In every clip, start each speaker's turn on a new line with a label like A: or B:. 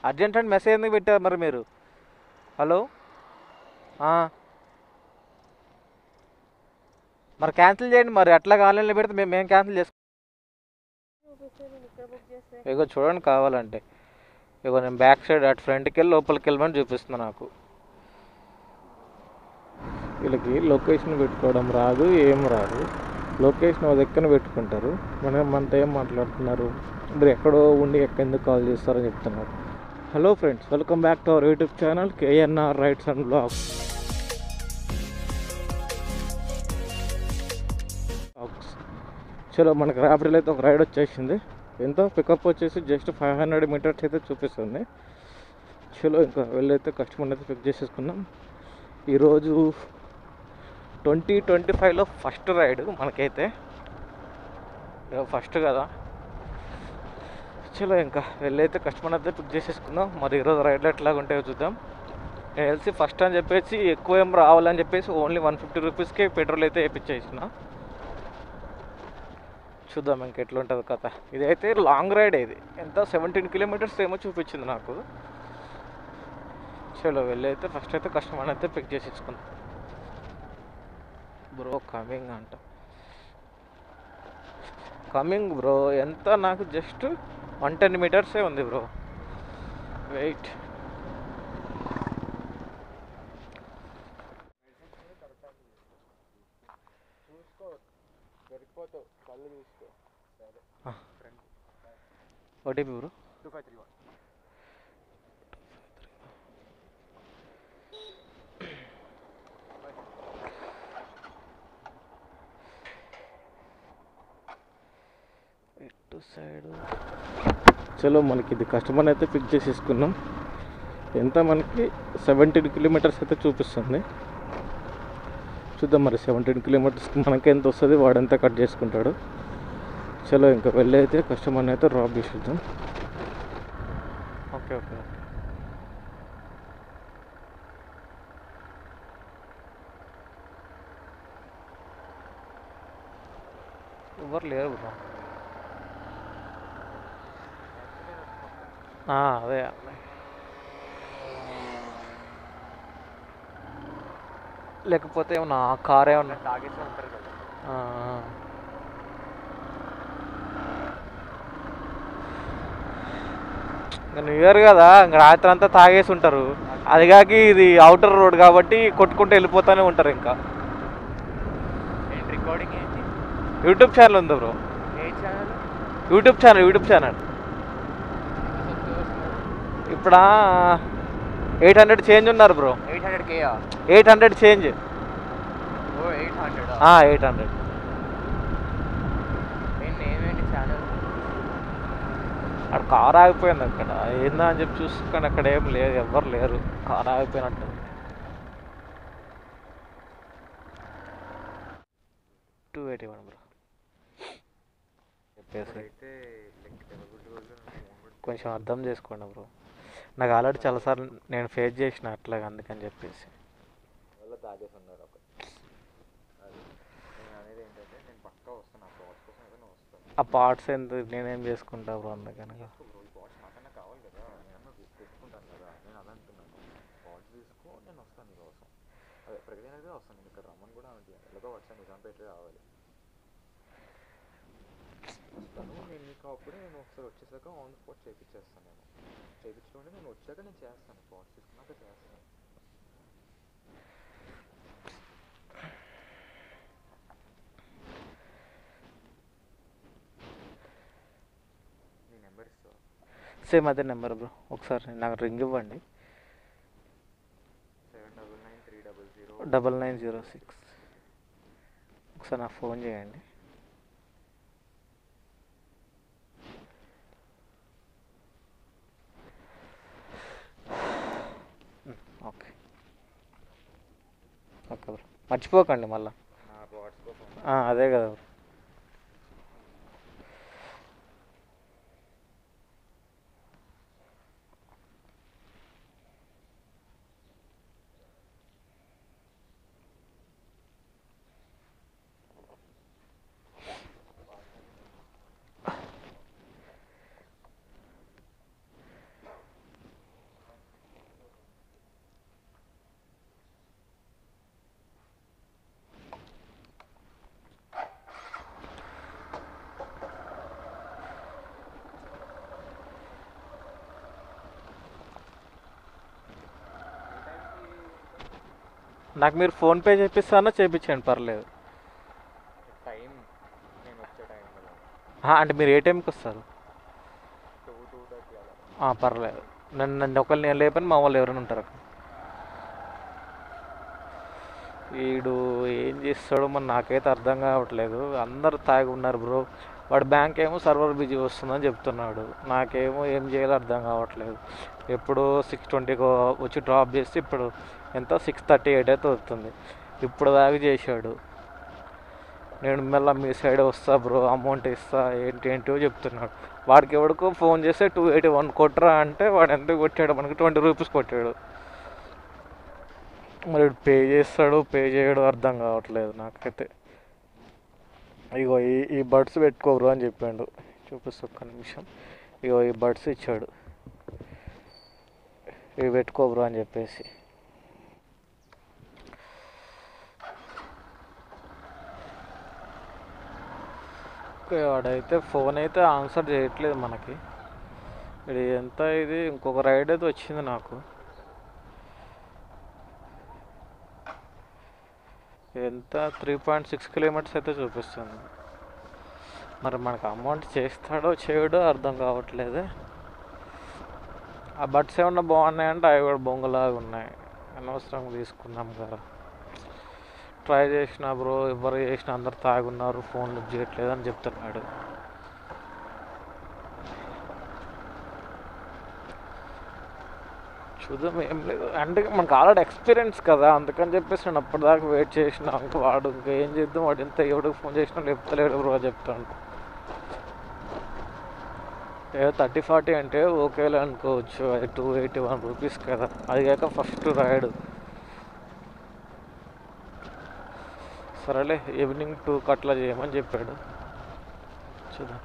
A: Urgent అని message ఎందుకు పెట్టారు మరి మీరు? హలో. మరి క్యాన్సిల్ చేయండి మరి, అట్లా ఆన్లైన్లో పెడితే మేము క్యాన్సిల్ చేసుకుంటాం. ఇగో చూడండి కావాలంటే, ఇగో నేను బ్యాక్ సైడ్ అటు ఫ్రంట్కి వెళ్ళి లోపలికి వెళ్ళమని చూపిస్తున్నాను. నాకు వీళ్ళకి లొకేషన్ పెట్టుకోవడం రాదు, ఏం రాదు. లొకేషన్ ఒక దగ్గర పెట్టుకుంటారు, మనతో ఏం మాట్లాడుతున్నారు, మీరు ఎక్కడో ఉండి ఎందుకు కాల్ చేస్తారని చెప్తున్నారు. Hello friends, welcome back to our YouTube channel KNR rides and blogs. చలో, మనకి ర్యాపిడోలో అయితే ఒక రైడ్ వచ్చేసింది. ఎంతో పికప్ వచ్చేసి జస్ట్ 500 మీటర్స్ అయితే చూపిస్తుంది. చలో ఇంకా వెళ్ళైతే కస్టమర్ అయితే పిక్ చేసేసుకున్నాం. ఈరోజు 2025లో ఫస్ట్ రైడ్ మనకైతే, ఫస్ట్ కదా. చలో ఇంకా వెళ్ళైతే కస్టమర్ అయితే పిక్ చేసేసుకుందాం. మరి ఈరోజు రైడ్లు ఎట్లాగా ఉంటాయో చూద్దాం. నేను తెలిసి ఫస్ట్ అని చెప్పేసి ఎక్కువ ఏం రావాలని చెప్పేసి ఓన్లీ 150 రూపీస్కే పెట్రోల్ అయితే వేయించేసిన. చూద్దాం ఇంకెట్లుంటుంది కథ. ఇదైతే లాంగ్ రైడ్, ఇది ఎంత 17 కిలోమీటర్స్ ఏమో చూపించింది నాకు. చలో వెళ్ళైతే ఫస్ట్ అయితే కస్టమర్ అయితే పిక్ చేసేసుకుందాం. బ్రో కమింగ్ అంట, కమింగ్ బ్రో. ఎంత నాకు జస్ట్ 110 మీటర్సే ఉంది బ్రో. వెయిట్. OTP bro 2531. ఇటు సైడ్. చలో మనకి ఇది కస్టమర్ అయితే పిక్ చేసేసుకున్నాం. ఎంత మనకి 17 కిలోమీటర్స్ అయితే చూపిస్తుంది. చూద్దాం మరి 17 కిలోమీటర్స్కి మనకి ఎంత వస్తుంది, వాడంతా కట్ చేసుకుంటాడు. చలో ఇంకా వెళ్ళి అయితే కస్టమర్ని అయితే డ్రాప్ చేసేద్దాం. Okay okay okay. ఎవరు లేరు బ్రో. అదే లేకపోతే ఏమన్నా కార్ ఏమన్నా తాగేసి ఉంటారు కదా. న్యూ ఇయర్ కదా, ఇంకా రాత్రి అంతా తాగేసి ఉంటారు. అదిగాక ఇది అవుటర్ రోడ్ కాబట్టి కొట్టుకుంటూ వెళ్ళిపోతూనే ఉంటారు. ఇంకా రికార్డింగ్ ఏంటి? యూట్యూబ్ ఛానల్ ఉంది బ్రో. ఏ ఛానల్? YouTube channel. ఇప్పుడు 800 చేంజ్ ఉన్నారు బ్రో. 800 చేంజ్. 800. అక్కడ కార్ ఆగిపోయింది. అక్కడ ఏందా అని చెప్పి చూసుకొని అక్కడ ఏం లేదు, ఎవ్వరు లేరు. కార్ ఆగిపోయినట్టు. 281 బ్రో చెప్పేసి కొంచెం అర్థం చేసుకోండి బ్రో. నాకు ఆల్రెడీ చాలాసార్లు నేను ఫేస్ చేసిన అట్లాగా, అందుకని చెప్పేసి. ఆ పార్ట్స్ ఎందుకు, నేనేం చేసుకుంటా బ్రో, అందుకని. నేను నీకు అప్పుడే నేను ఒకసారి వచ్చేసాక ఆన్ స్పాట్ చేయించేస్తాను. చేయించుకోండి, నేను వచ్చాక నేను చేస్తాను. పార్ట్స్ తీసుకున్నాక చేస్తాను. నీ నెంబర్ ఇస్తావా? సేమ్ అదే నెంబర్ బ్రో. ఒకసారి నాకు రింగ్ ఇవ్వండి. 799300906. ఒకసారి నాకు ఫోన్ చేయండి. ఓకే ఓకే బ్రో, మర్చిపోకండి మళ్ళీ. అదే కదా బ్రో. నాకు మీరు ఫోన్పే చేపిస్తానో చేయించండి, పర్లేదు.
B: టైం నేను వచ్చే టైం కదా
A: అంటే మీరు ఏ టైంకి వస్తారు?
B: 2:30 అలా.
A: పర్లేదు. నన్ను ఒకళ్ళు నేను లేపని మా వాళ్ళు ఎవరైనా ఉంటారు అక్కడ. వీడు ఏం చేస్తాడో మరి నాకైతే అర్థం కావట్లేదు. అందరు తాగి ఉన్నారు బ్రో. వాడు బ్యాంక్ ఏమో సర్వర్ బిజీ వస్తుందని చెప్తున్నాడు, నాకేమో ఏం చేయాలో అర్థం కావట్లేదు. ఎప్పుడు 6:20 వచ్చి డ్రాప్ చేస్తే ఇప్పుడు ఎంత 6:38 అయితే వస్తుంది. ఇప్పుడు దాకా చేశాడు. నేను మళ్ళీ మీ సైడ్ వస్తా బ్రో, అమౌంట్ ఇస్తా ఏంటో చెప్తున్నాడు. వాడికి ఎవడికో ఫోన్ చేస్తే 281 కొట్టరా అంటే వాడు ఎంత కొట్టాడు, మనకి 20 రూపీస్ కొట్టాడు. మరి పే చేస్తాడు పే చేయడు అర్థం కావట్లేదు నాకైతే. ఇగో ఈ బడ్స్ పెట్టుకోరు అని చెప్పాడు, చూపిస్తా ఒక్క నిమిషం. ఇగో ఈ బడ్స్ ఇచ్చాడు, ఇవి పెట్టుకోబ్రో అని చెప్పేసి. వాడైతే ఫోన్ అయితే ఆన్సర్ చేయట్లేదు మనకి. ఇది ఎంత, ఇది ఇంకొక రైడ్ అయితే వచ్చింది నాకు. ఎంత 3.6 కిలోమీటర్స్ అయితే చూపిస్తుంది. మరి మనకు అమౌంట్ చేస్తాడో చేయడో అర్థం కావట్లేదు. ఆ బట్స్ ఏమన్నా బాగున్నాయంటే అవి కూడా బొంగులాగా ఉన్నాయి, అనవసరంగా తీసుకున్నాం కదా. ట్రై చేసిన బ్రో, ఎవరు చేసిన అందరు తాగున్నారు, ఫోన్ లిఫ్ట్ చేయట్లేదు అని చెప్తున్నాడు. చూద్దాం, ఏం లేదు అంటే మనకు ఆల్రెడీ ఎక్స్పీరియన్స్ కదా, అందుకని చెప్పేసి నేను అప్పటిదాకా వెయిట్ చేసిన. ఇంకా వాడు ఇంకా ఏం చేద్దాం, వాడు ఎంత ఎవడికి ఫోన్ చేసినా లేపుతలేడు బ్రో చెప్తాను. ఏదో 30-40 అంటే ఓకేలే అనుకోవచ్చు, అది 281 రూపీస్ కదా, అది కాక ఫస్ట్ రైడ్. సరేలే, ఈవినింగ్ 2కి అట్లా చేయమని చెప్పాడు. చూద్దాం.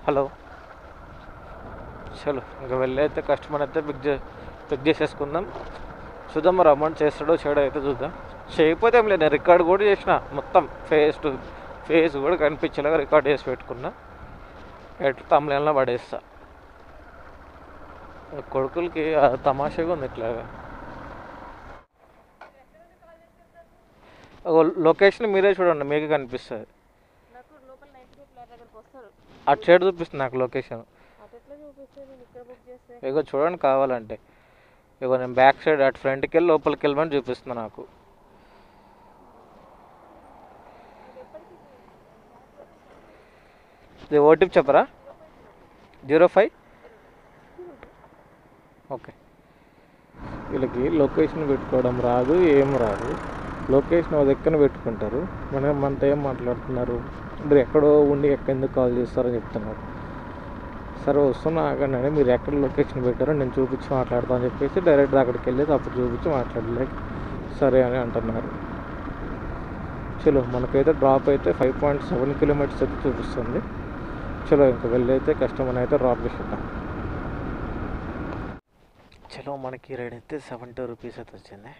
A: హలో, చలో ఇంకా వెళ్ళైతే కస్టమర్ అయితే పిక్ చేసేసుకుందాం. చూద్దాం మరి అమౌంట్ చేస్తాడో చేయడో అయితే చూద్దాం. చేయకపోతే ఏం లేదు, నేను రికార్డ్ కూడా చేసిన, మొత్తం ఫేస్ కూడా కనిపించేలాగా రికార్డ్ చేసి పెట్టుకున్నా, ఎట్లా తమ్ముళ్ళలో పడేస్తా. కొడుకులకి తమాషాగా ఉంది ఇట్లాగా. లొకేషన్ మీరే చూడండి, మీకే కనిపిస్తుంది. అటు సైడ్ చూపిస్తుంది నాకు లొకేషన్. ఇగో చూడండి కావాలంటే, ఇగో నేను బ్యాక్ సైడ్ అటు ఫ్రంట్కి వెళ్ళి లోపలికి వెళ్ళమని చూపిస్తుంది నాకు. ఇది ఓటీపీ చెప్పరా? 05. ఓకే. వీళ్ళకి లొకేషన్ పెట్టుకోవడం రాదు, ఏం రాదు. లొకేషన్ అది ఎక్కడ పెట్టుకుంటారు, మనతో ఏం మాట్లాడుతున్నారు, మీరు ఎక్కడో ఉండి ఎందుకు కాల్ చేస్తారని చెప్తున్నారు. సరే వస్తున్నా ఆగండి, మీరు ఎక్కడ లొకేషన్ పెట్టారో నేను చూపించి మాట్లాడతా అని చెప్పేసి డైరెక్ట్ అక్కడికి వెళ్ళేది అప్పుడు చూపించి మాట్లాడలేక సరే అని అంటున్నారు. చలో మనకైతే డ్రాప్ అయితే 5.7 కిలోమీటర్స్ అయితే చూపిస్తుంది. చలో ఇంకా వెళ్ళైతే కస్టమర్ అయితే డ్రాప్ చేసేద్దాం. చలో మనకి రైడ్ అయితే 70 రూపీస్ అయితే వచ్చింది.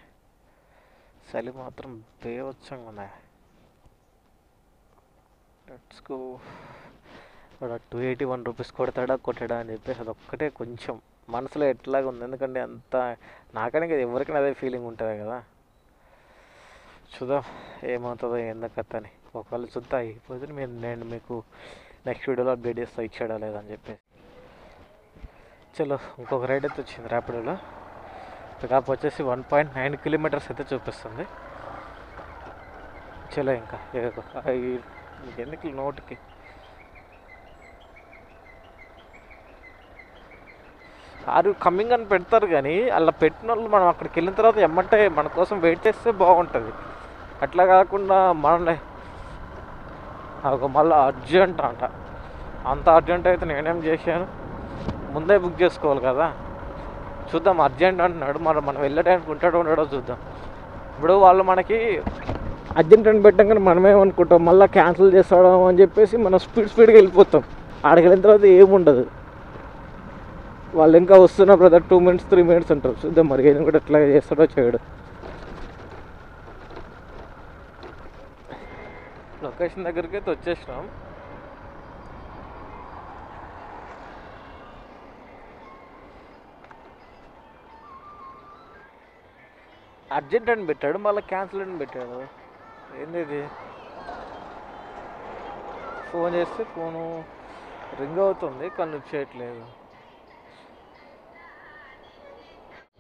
A: చలి మాత్రం బేవచ్చంగా ఉన్నాయి. Let's go. వాడు 281 రూపీస్ కొట్టాడా అని చెప్పేసి అదొక్కటే కొంచెం మనసులో ఎట్లాగా ఉంది, ఎందుకంటే అంత నాకనే కదా, ఎవరికైనా అదే ఫీలింగ్ ఉంటుంది కదా. చూద్దాం ఏమవుతుందో ఏందో కథ అని. ఒకవేళ చూద్దాం అయిపోతే నేను మీకు నెక్స్ట్ వీడియోలో అప్డేట్ చేస్తా ఇచ్చాడా లేదని చెప్పేసి. చలో ఇంకొక రైడ్ అయితే వచ్చింది ర్యాపిడోలో. పికప్ వచ్చేసి 1.9 కిలోమీటర్స్ అయితే చూపిస్తుంది. చలో ఇంకా ఎందుకు నోటికి ఆరు కమ్మింగ్ అని పెడతారు, కానీ అలా పెట్టిన వాళ్ళు మనం అక్కడికి వెళ్ళిన తర్వాత ఎమ్మంటే మన కోసం వెయిట్ చేస్తే బాగుంటుంది. అట్లా కాకుండా మనల్ని మళ్ళీ అర్జెంట్ అంట. అంత అర్జెంట్ అయితే నేనేం చేశాను, ముందే బుక్ చేసుకోవాలి కదా. చూద్దాం, అర్జెంట్ అంటున్నాడు, మనం వెళ్ళడానికి ఉంటాడో ఉండడో చూద్దాం. ఇప్పుడు వాళ్ళు మనకి అర్జెంట్ అని పెట్టాం, కానీ మనమేమనుకుంటాం మళ్ళీ క్యాన్సిల్ చేస్తాడు అని చెప్పేసి మనం స్పీడ్గా వెళ్ళిపోతాం. ఆడికి వెళ్ళిన తర్వాత ఏముండదు. వాళ్ళు ఇంకా వస్తున్న బ్రదర్ 2 minutes 3 minutes అంటారు. చూద్దాం మరి ఏం కూడా ఎట్లా చేస్తాడో చేయడు. లొకేషన్ దగ్గరికి అయితే వచ్చేసినాం. అర్జెంట్ అని పెట్టాడు, మళ్ళీ క్యాన్సిల్ అని పెట్టాడు. ఏంది ఇది? ఫోన్ చేస్తే ఫోను రింగ్ అవుతుంది కానీ లిఫ్ట్ చేయట్లేదు.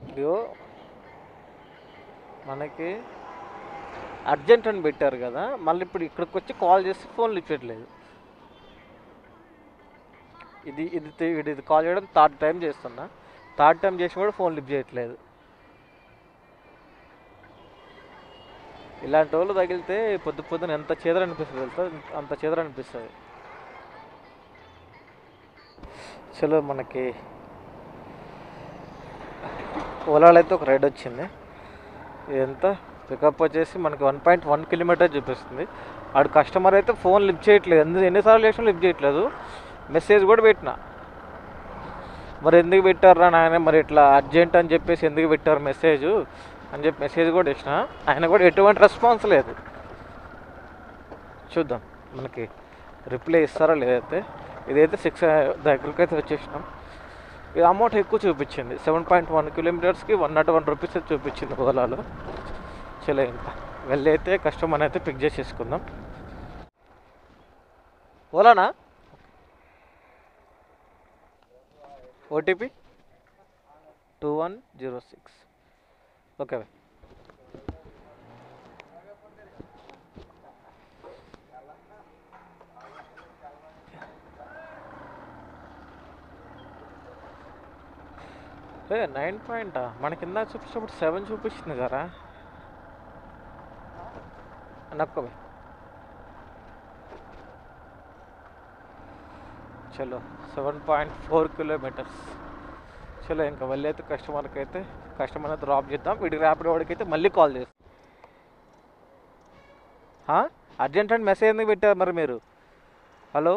A: ఇదిగో మనకి అర్జెంట్ అని పెట్టారు కదా, మళ్ళీ ఇప్పుడు ఇక్కడికి వచ్చి కాల్ చేస్తే ఫోన్ లిఫ్ట్ చేయట్లేదు. ఇది ఇది ఇది కాల్ చేయడం థర్డ్ టైం చేస్తున్నా. థర్డ్ టైం చేసి కూడా ఫోన్ లిఫ్ట్ చేయట్లేదు. ఇలాంటి వాళ్ళు తగిలితే పొద్దున ఎంత చేదర అనిపిస్తుంది తెలుసా, అంత చేదర అనిపిస్తుంది. చలో మనకి ఓలాలో అయితే ఒక రైడ్ వచ్చింది. ఇదంతా పికప్ వచ్చేసి మనకి 1.1 కిలోమీటర్ చూపిస్తుంది. ఆడు కస్టమర్ అయితే ఫోన్ లిఫ్ట్ చేయట్లేదు. ఎన్నిసార్లు చేసినా లిఫ్ట్ చేయట్లేదు. మెసేజ్ కూడా పెట్టినా, మరి ఎందుకు పెట్టారా నాయన, మరి ఇట్లా అర్జెంట్ అని చెప్పేసి ఎందుకు పెట్టారు మెసేజ్ అని చెప్పి మెసేజ్ కూడా ఇచ్చిన. ఆయన కూడా ఎటువంటి రెస్పాన్స్ లేదు. చూద్దాం మనకి రిప్లై ఇస్తారా లేదైతే. ఇదైతే 6 దగ్గరికి అయితే వచ్చేసినాం. ఇది అమౌంట్ ఎక్కువ చూపించింది, 7.1 కిలోమీటర్స్కి 101 రూపీస్ అయితే చూపించింది ఓలాలో. చలో ఇంకా వెళ్ళి అయితే కస్టమర్ అయితే పిక్ చేసేసుకుందాం. ఓలానా ఓటీపీ 2106. ఓకే బాయ్. ఏ 9 పాయింటా? మనకి కింద చూపించినప్పుడు 7 చూపిస్తుంది కదా. నక్కో బాయ్. చలో 7.4 కిలోమీటర్స్. చలో ఇంకా వెళ్ళి అయితే కస్టమర్ అయితే డ్రాప్ చేద్దాం. వీడికి ర్యాపిడ్ వాడికి అయితే మళ్ళీ కాల్ చేస్తాం. అర్జెంట్ అని మెసేజ్ ఎందుకు పెట్టారు మరి మీరు? హలో,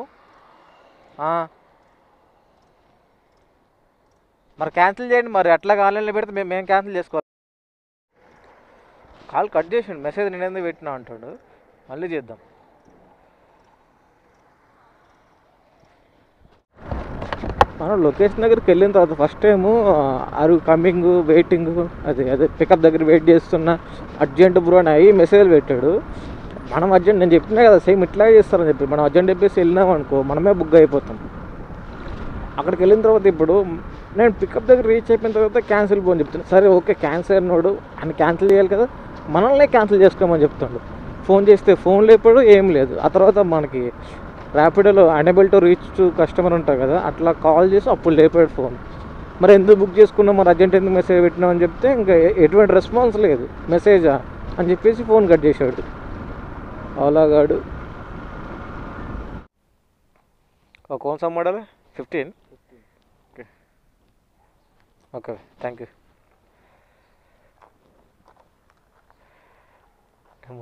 A: మరి క్యాన్సిల్ చేయండి. మరి అట్లా ఆన్లైన్లో పెడితే మేము క్యాన్సిల్ చేసుకోవాలి. కాల్ కట్ చేసిండు, మెసేజ్ నేను ఎందుకు పెట్టినా అంటాడు. మళ్ళీ చేద్దాం. మనం లొకేషన్ దగ్గరికి వెళ్ళిన తర్వాత ఫస్ట్ టైము కమింగ్ వెయిటింగ్ అదే పికప్ దగ్గర వెయిట్ చేస్తున్నా, అర్జెంట్ బ్రో అని అయ్యి మెసేజ్ పెట్టాడు. మనం అర్జెంట్, నేను చెప్పినా కదా సేమ్ ఇట్లాగే చేస్తారని చెప్పి, మనం అర్జెంట్ చెప్పేసి వెళ్ళినాం అనుకో మనమే బుక్ అయిపోతాం. అక్కడికి వెళ్ళిన తర్వాత ఇప్పుడు నేను పికప్ దగ్గర రీచ్ అయిపోయిన తర్వాత క్యాన్సిల్ పోని చెప్తాను. సరే ఓకే, క్యాన్సిల్ అన్నాడు, ఆయన క్యాన్సిల్ చేయాలి కదా, మనల్నే క్యాన్సిల్ చేసుకోమని చెప్తాడు. ఫోన్ చేస్తే ఫోన్ లేపాడు, ఏం లేదు. ఆ తర్వాత మనకి ర్యాపిడోలో enable to reach to customer ఉంటారు కదా, అట్లా కాల్ చేసి అప్పుడు లేపాడు ఫోన్. మరి ఎందుకు బుక్ చేసుకున్నాం, మరి అర్జెంట్ ఎందుకు మెసేజ్ పెట్టినాం అని చెప్తే ఇంకా ఎటువంటి రెస్పాన్స్ లేదు. మెసేజా అని చెప్పేసి ఫోన్ కట్ చేశాడు ఓలాగాడు. कौन सा मॉडल है? 15? Okay thank you.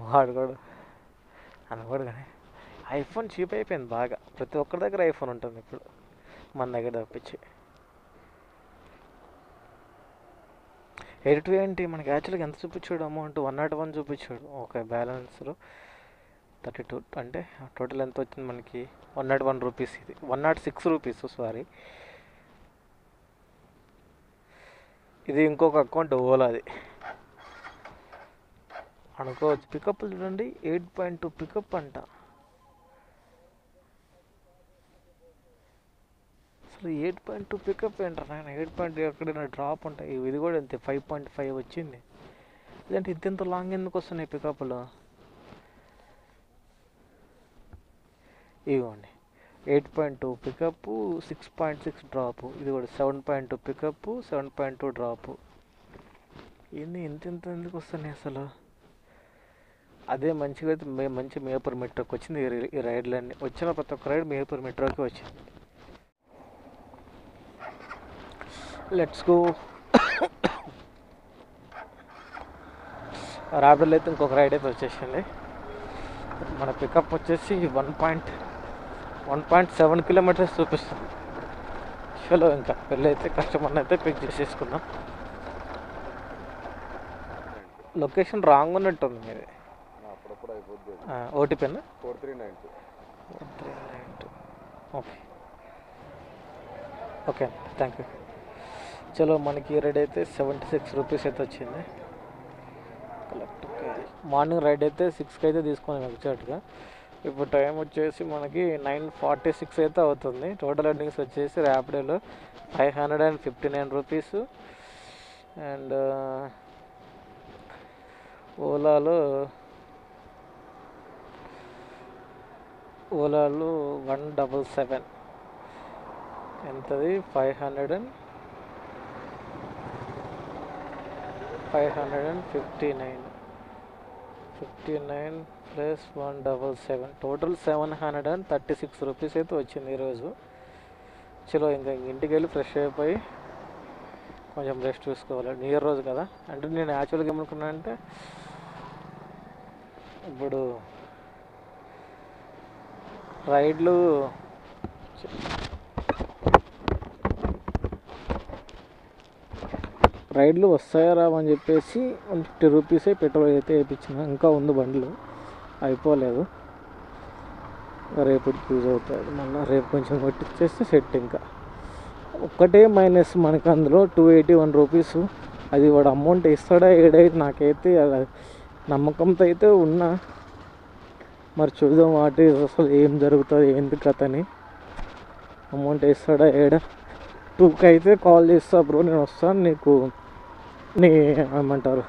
A: వాడుకోడు అనకూడదు కానీ ఐఫోన్ చీప్ అయిపోయింది బాగా. ప్రతి ఒక్కరి దగ్గర ఐఫోన్ ఉంటుంది ఇప్పుడు, మన దగ్గర తప్పించి. 82 ఏంటి మనకి యాక్చువల్గా ఎంత చూపించాడు అమౌంట్? 101 చూపించాడు. ఓకే, బ్యాలెన్స్లో 32 అంటే టోటల్ ఎంత వచ్చింది మనకి? 101 రూపీస్. ఇది 106 రూపీస్, సారీ. ఇది ఇంకొక అకౌంట్ ఓలాది అనుకోవచ్చు. పికప్లు చూడండి, 8.2 పికప్ అంట. అసలు 8.2 పికప్ ఏంటారు నాయన? 8.2 ఎక్కడైనా డ్రాప్ ఉంటాయి. ఇది కూడా అంతే, 5.5 వచ్చింది. ఇదంటే ఇంత లాంగ్ ఎందుకు వస్తున్నాయి పికప్లు? ఇవ్వండి, 8.2 పికప్, 6.6 డ్రాపు. ఇది కూడా 7.2 పికప్, 7.2 డ్రాపు. ఇన్ని ఇంత ఎందుకు వస్తున్నాయి అసలు? అదే మంచిగా అయితే మంచి మేపర్ మెట్రోకి వచ్చింది. ఈ రైడ్లన్నీ వచ్చిన ప్రతి ఒక్క రైడ్ మేపర్ మెట్రోకి వచ్చింది. Let's go. ర్యాపిడోలో అయితే ఇంకొక రైడ్ అయితే వచ్చేసింది. మన పికప్ వచ్చేసి 1.7 కిలోమీటర్స్ చూపిస్తుంది. చలో ఇంకా వెళ్ళైతే కస్టమర్ని అయితే పిక్ చేసేసుకుందాం. లొకేషన్ రాంగ్ ఉన్నట్టుంది మీది. ఓటీపీనా? 4392. Okay okay thank you. చలో మనకి రెడీ అయితే 76 రూపీస్ అయితే వచ్చింది. మార్నింగ్ రైడ్ అయితే 6కి అయితే తీసుకున్నాం ఎగ్జాక్ట్గా. ఇప్పుడు టైం వచ్చేసి మనకి 9:46 అయితే అవుతుంది. టోటల్ ఎర్నింగ్స్ వచ్చేసి ర్యాపిడోలో 559 రూపీస్ అండ్ ఓలాలో 177 ఎంతది 559 ప్లస్ 177 టోటల్ 736 రూపీస్ అయితే వచ్చింది ఈరోజు. చలో ఇంకా ఇంటికి వెళ్ళి ఫ్రెష్ అయిపోయి కొంచెం రెస్ట్ చూసుకోవాలి. న్యూ ఇయర్ రోజు కదా. అంటే నేను యాక్చువల్గా ఏమనుకున్నాను అంటే ఇప్పుడు రైడ్లు వస్తాయా రావని చెప్పేసి 150 రూపీసే పెట్రోల్ అయితే వేయించిన. ఇంకా ఉంది బండ్లు, అయిపోలేదు. రేపటికి యూజ్ అవుతుంది. మళ్ళీ రేపు కొంచెం కొట్టిచ్చేస్తే సెట్. ఇంకా ఒక్కటే మైనస్ మనకు అందులో 281 రూపీస్. అది వాడు అమౌంట్ ఇస్తాడా ఏడైతే నాకైతే నమ్మకంతో అయితే ఉన్నా. మరి చూద్దాం వాటి అసలు ఏం జరుగుతుంది ఏంటి కథని. అమౌంట్ ఇస్తాడా ఏడా. 2కి అయితే కాల్ చేస్తా బ్రో, నేను వస్తాను, నీకు ఏమంటారు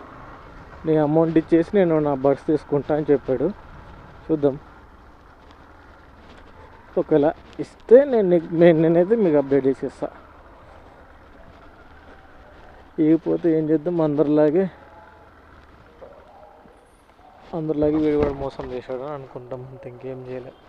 A: నీ అమౌంట్ ఇచ్చేసి నేను నా బడ్స్ తీసుకుంటా అని చెప్పాడు. చూద్దాం. ఒకవేళ ఇస్తే నేనైతే మీకు అప్డేట్ చేసేస్తా. ఇకపోతే ఏం చేద్దాం, అందరిలాగే వీడు కూడా మోసం చేశాడు అని అనుకుంటాం. అంత ఇంకేం చేయలేదు.